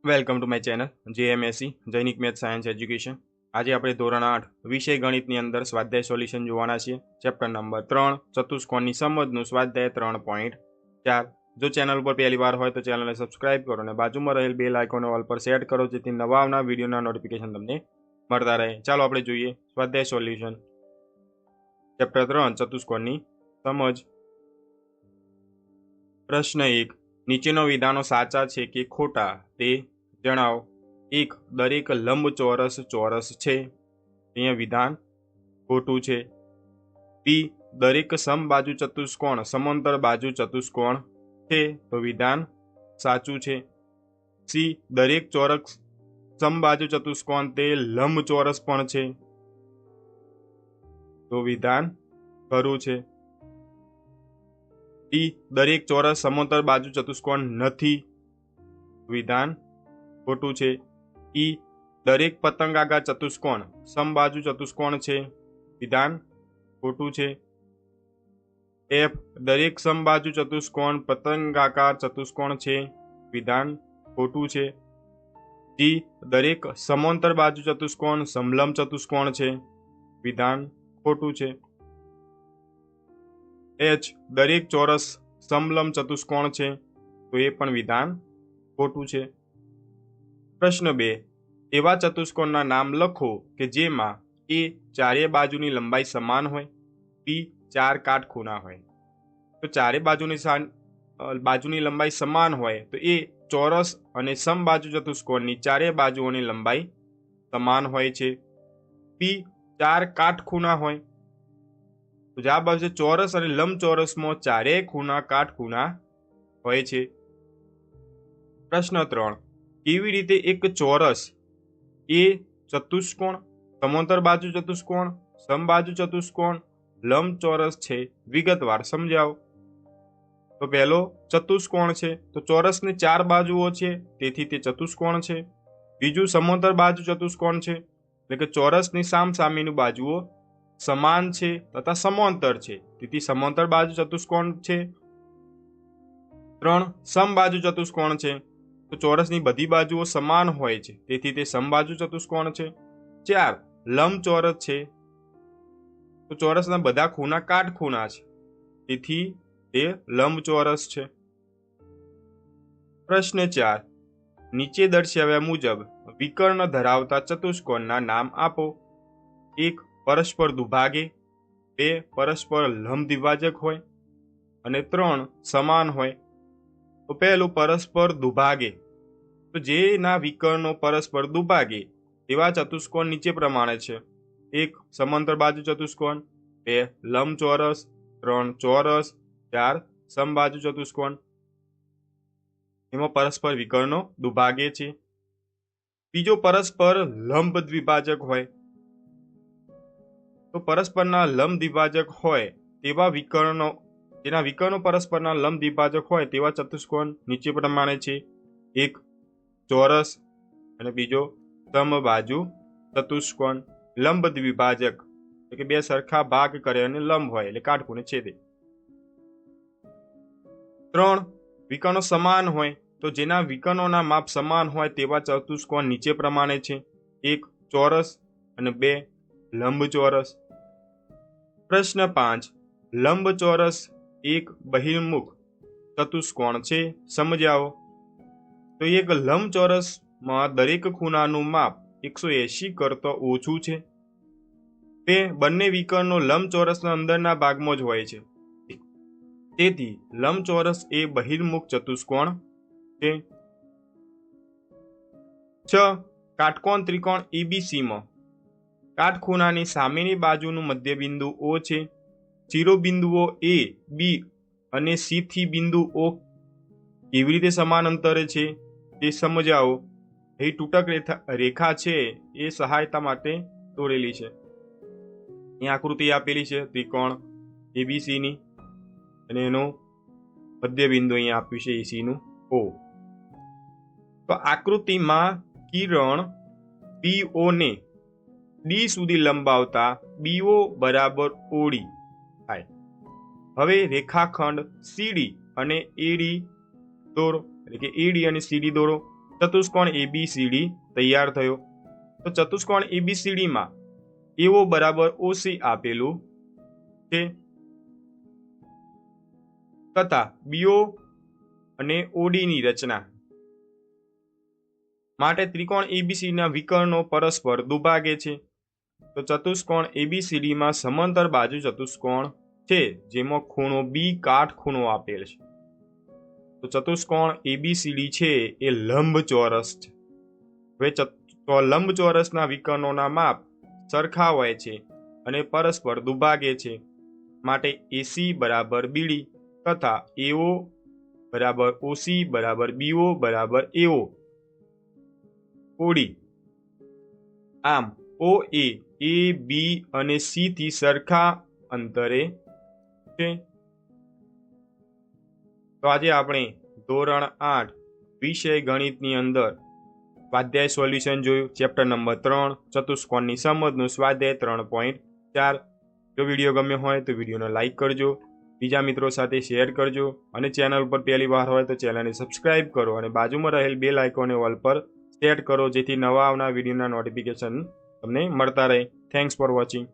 Welcome to my channel જેએમએસસી Jainik math science education. આજે આપણે ધોરણ 8 વિષય ગણિતની અંદર સ્વાધ્યાય સોલ્યુશન જોવાના છીએ। ચેપ્ટર નંબર 3 ચતુષ્કોણની સમજનું સ્વાધ્યાય 3.4। જો ચેનલ પર પહેલી વાર હોય તો ચેનલને સબસ્ક્રાઇબ કરો અને બાજુમાં રહેલ બેલ આઇકોનને ઓલ પર સેટ કરો જેથી નવા આવનાર વિડીયોના નોટિફિકેશન તમને મળતા રહે। ચાલો આપણે જોઈએ સ્વાધ્યાય સોલ્યુશન। ચેપ્ટર 3 ચતુષ્કોણની સમજ। પ્રશ્ન 1 નીચેનો વિધાનો સાચા છે કે ખોટા તે જણાવો। 1 દરેક લંબચોરસ ચોરસ છે, અહીંયા વિધાન ખોટું છે। બી દરેક સમબાજુ ચતુષ્કોણ સમાંતર બાજુ ચતુષ્કોણ છે, તો વિધાન સાચું છે। સી દરેક ચોરસ સમબાજુ ચતુષ્કોણ તે લંબચોરસ પણ છે, તો વિધાન ખરું છે। ડી દરેક ચોરસ સમાંતર બાજુ ચતુષ્કોણ નથી, વિધાન ખોટું છે। ઈ દરેક પતંગાકાર ચતુષ્કોણ સમબાજુ ચતુષ્કોણ છે, વિધાન ખોટું છે। એફ દરેક સમબાજુ ચતુષ્કોણ પતંગાકાર ચતુષ્કોણ છે, વિધાન ખોટું છે। જી દરેક સમાંતર બાજુ ચતુષ્કોણ સમલંબ ચતુષ્કોણ છે, વિધાન ખોટું છે। એચ દરેક ચોરસ સમલંબ ચતુષ્કોણ છે, તો એ પણ વિધાન ખોટું છે। પ્રશ્ન 2 એવા ચતુષ્કોણના નામ લખો કે જેમાં એ ચારે બાજુની લંબાઈ સમાન હોય, બી 4 કાટખૂણા હોય। તો ચારે બાજુની લંબાઈ સમાન હોય તો એ ચોરસ અને સમબાજુ ચતુષ્કોણની ચારે બાજુઓની લંબાઈ સમાન હોય છે। બી 4 કાટખૂણા હોય, તો જવાબ આવશે ચોરસ અને લંબચોરસમાં ચારેય ખૂણા કાટખૂણા હોય છે। પ્રશ્ન 3 કેવી રીતે એક ચોરસ એ ચતુષ્કોણ સમાંતર બાજુ ચતુષ્કોણ સમબાજુ ચતુષ્કોણ લંબચોરસ છે, વિગતવાર સમજાવો। તો પહેલો ચતુષ્કોણ છે, તો ચોરસની 4 બાજુઓ છે તેથી તે ચતુષ્કોણ છે। બીજું સમાંતર બાજુ ચતુષ્કોણ છે, એટલે કે ચોરસની સામસામેની બાજુઓ સમાન છે તથા સમાંતર છે તેથી સમાંતર બાજુ ચતુષ્કોણ છે। 3 સમબાજુ ચતુષ્કોણ છે, તો ચોરસની બધી બાજુઓ સમાન હોય છે તેથી તે સમબાજુ ચતુષ્કોણ છે। 4 લંબચોરસ છે, તો ચોરસના બધા ખૂણા કાટખૂણા છે તેથી તે લંબચોરસ છે। પ્રશ્ન 4 નીચે દર્શાવ્યા મુજબ વિકર્ણ ધરાવતા ચતુષ્કોણના નામ આપો। 1 પરસ્પર દુભાગે, 2 પરસ્પર લંબ દ્વિભાજક હોય અને 3 સમાન હોય। તો પહેલું પરસ્પર દુભાગે, તો જેના વિકર્ણો પરસ્પર દુભાગે તેવા ચતુષ્કોણ નીચે પ્રમાણે છે। 1 સમાંતર બાજુ ચતુષ્કોણ, 2 લંબચોરસ, 3 ચોરસ, 4 સમબાજુ ચતુષ્કોણ, એમાં પરસ્પર વિકર્ણો દુભાગે છે। બીજો પરસ્પર લંબ દ્વિભાજક હોય, તો પરસ્પરના લંબ દ્વિભાજક હોય તેવા વિકર્ણો, જેના વિકર્ણો પરસ્પરના લંબ દ્વિભાજક હોય તેવા ચતુષ્કોણ નીચે પ્રમાણે છે। 1 ચોરસ અને બીજો સમબાજુ ચતુષ્કોણ લંબ દ્વિભાજક, એટલે કે બે સરખા ભાગ કરે અને લંબ હોય એટલે કાટખૂણે છેદે। 3 વિકર્ણો સમાન હોય, તો જેના વિકર્ણોના માપ સમાન હોય તેવા ચતુષ્કોણ નીચે પ્રમાણે છે। 1 ચોરસ અને 2 લંબચોરસ। પ્રશ્ન 5 લંબચોરસ એક બહિર્મુખ ચતુષ્કોણ છે, સમજાવો। તો એક લંબચોરસમાં દરેક ખૂણાનું માપ 180 કરતાં ઓછું છે। તે બંને વિકર્ણો લંબચોરસના અંદરના ભાગમાં જ હોય છે, તેથી લંબચોરસ એ બહિર્મુખ ચતુષ્કોણ છે। 6 કાટકોણ ત્રિકોણ એબીસીમાં કાટખૂણાની સામેની બાજુનું મધ્યબિંદુ O છે। શિરોબિંદુઓ A, B અને C થી બિંદુ O કેવી રીતે સમાન અંતરે છે તે સમજાવો। એ તૂટક રેખા છે એ સહાયતા માટે દોરેલી છે। અહીં આકૃતિ આપેલી છે ત્રિકોણ એબીસી ની, અને એનું મધ્યબિંદુ અહીંયા આપ્યું છે AC નું O। તો આકૃતિમાં કિરણ BO ને D સુધી લંબાવતા BO બરાબર OD થાય। હવે રેખાખંડ CD અને AD દોરો, એટલે કે AD અને CD દોરો। ચતુષ્કોણ ABCD તૈયાર થયો. તો ચતુષ્કોણ ABCDમાં AO બરાબર OC આપેલું છે તથા BO અને OD ની રચના માટે ત્રિકોણ ABCDના વિકર્ણો પરસ્પર દુભાગે છે. તો ચતુષ્કોણ ABCDમાં સમાંતર બાજુ ચતુષ્કોણ છે જેમાં ખૂણો B કાટખૂણો આપેલ છે. તો ચતુષ્કોણ ABCD છે એ લંબચોરસ છે. હવે લંબચોરસના વિકર્ણોના માપ સરખા હોય છે અને પરસ્પર દુભાગે છે માટે AC બરાબર BD તથા AO બરાબર OC બરાબર BO બરાબર AO OD. આમ OA AB અને C થી સરખા અંતરે છે. તો આજે આપણે ધોરણ 8 વિષય ગણિતની અંદર સ્વાધ્યાય સોલ્યુશન જોયું. ચેપ્ટર નંબર 3 ચતુષ્કોણની સમજનું સ્વાધ્યાય 3.4. જો વિડીયો ગમ્યો હોય તો વિડીયોને લાઇક કરજો, બીજા મિત્રો સાથે શેર કરજો અને ચેનલ પર પહેલી વાર હોય તો ચેનલને સબસ્ક્રાઇબ કરો અને બાજુમાં રહેલ બેલ આઇકોનને ઓલ પર સેટ કરો જેથી નવા આવનાર વિડીયોના નોટિફિકેશન તમને મળતા રહે. Thanks for watching.